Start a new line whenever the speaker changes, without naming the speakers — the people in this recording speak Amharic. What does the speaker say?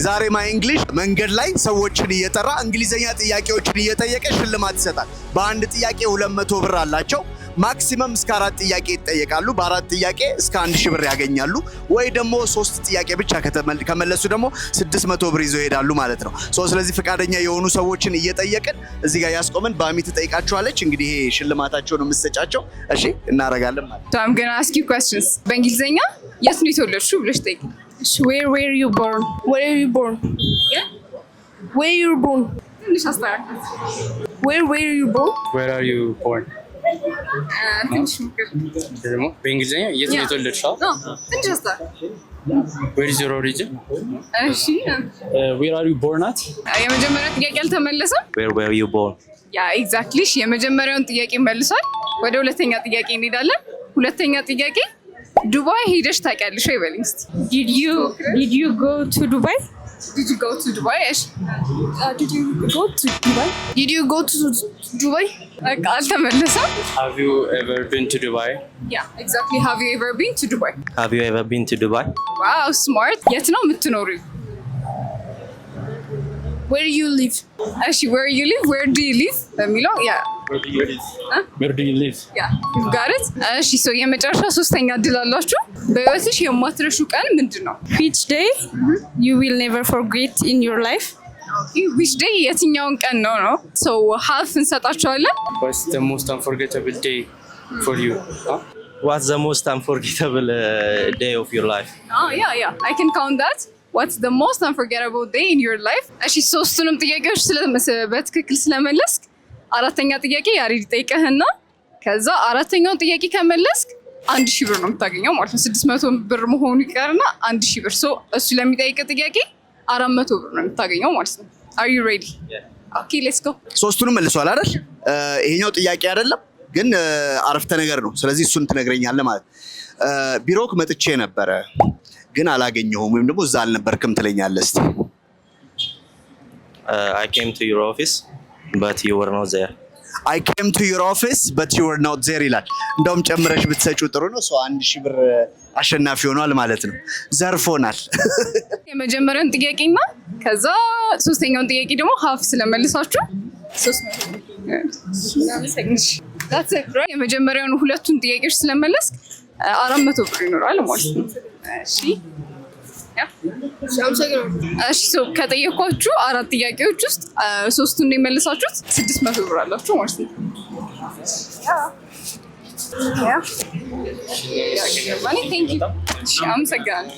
ዛሬ ማይ እንግሊሽ መንገድ ላይ ሰዎችን እየጠራ እንግሊዘኛ ጥያቄዎችን እየጠየቀ ሽልማት ይሰጣል። በአንድ ጥያቄ 200 ብር አላቸው። ማክሲመም እስከ 4 ጥያቄ ይጠየቃሉ። በ4 ጥያቄ እስከ 1000 ብር ያገኛሉ። ወይ ደግሞ 3 ጥያቄ ብቻ ከመለሱ ደግሞ 600 ብር ይዘው ይሄዳሉ ማለት ነው። ስለዚህ ፈቃደኛ የሆኑ ሰዎችን እየጠየቅን እዚህ ጋር ያስቆመን ባሚ ትጠይቃቸዋለች። እንግዲህ ይሄ ሽልማታቸውን የምትሰጫቸው እሺ እናረጋለን ማለት ነው።
I'm going to ask you questions በእንግሊዘኛ የት ነው የተወለድሽው ብለሽ ጠይቂ።
Where were you born? Where are you born?
Yeah?
Where you were born?
ትንሽ አስተካክል።
Where were you born?
Where are you born?
ትንሽ ሞክር።
ደግሞ በእንግሊዘኛ የት ነው የተወለድሽው?
ትንሽ አስተካክል።
Where is your origin?
እሺ
Where are you born at?
የመጀመሪያው ጥያቄ አልተመለሰም።
Where were you born?
ያ ኤግዛክትሊ የመጀመሪያውን ጥያቄ መልሷል። ወደ ሁለተኛ ጥያቄ እንሄዳለን። ሁለተኛ ጥያቄ ዱባይ ሄደሽ ታውቂያለሽ ወይ በልኝ እስቲ።
Did you go to Dubai?
Did you go to Dubai? እሺ
Did you go to Dubai?
Did you go to Dubai? በቃ አልተመለሰም።
Have you ever been to Dubai?
ያ ኤግዛክትሊ have you ever been to Dubai?
Have you ever been to Dubai?
ዋው ስማርት። የት ነው የምትኖሪው?
Where do you live?
እሺ where you live? Where do you live? በሚለው ያ
Where do you live? Where do you live?
ያ you've got it። እሺ የመጨረሻ ሶስተኛ እድል አላችሁ። በህይወትሽ የማትረሹ ቀን ምንድን ነው?
Which day you will never forget in your life?
which day የትኛውን ቀን ነው ነው? so half እንሰጣቸዋለን።
What's the most unforgettable day for you? Huh?
What's the most unforgettable day of your life?
yeah I can count that. What's the most unforgettable day in your life? እሺ ሶስቱንም ጥያቄዎች በትክክል ስለመለስክ አራተኛ ጥያቄ ያሬድ ይጠይቅህና ከዛ አራተኛውን ጥያቄ ከመለስክ 1000 ብር ነው የምታገኘው ማለት ነው። 600 ብር መሆኑ ይቀርና 1000 ብር እሱ ለሚጠይቅ ጥያቄ 400 ብር ነው የምታገኘው ማለት ነው። Are you ready?
Yeah.
Okay, let's go.
ሶስቱንም መልሷል አይደል? ይሄኛው ጥያቄ አይደለም ግን አረፍተ ነገር ነው። ስለዚህ እሱን ትነግረኛለህ ማለት ቢሮክ መጥቼ ነበረ ግን አላገኘሁም ወይም ደግሞ እዛ አልነበርክም ትለኛለህ እስቲ።
I came to your office but you were not there.
I came to your office but you were not there ይላል። እንደውም ጨምረሽ ብትሰጪው ጥሩ ነው። 1000 ብር አሸናፊ ሆኗል ማለት ነው። ዘርፎናል።
የመጀመሪያውን ጥያቄና ከዛ ሶስተኛውን ጥያቄ ደግሞ ሀፍ ስለመልሳችሁ 300 that's it right? የመጀመሪያውን ሁለቱን ጥያቄዎች ስለመለስክ 400 ብር ይኖራል ማለት ነው። እሺ እሺ ከጠየኳችሁ 4 ጥያቄዎች ውስጥ 3ቱን የመለሳችሁት 600 ብር አላችሁ ማለት ነው። ያ thank you. አመሰግናለሁ።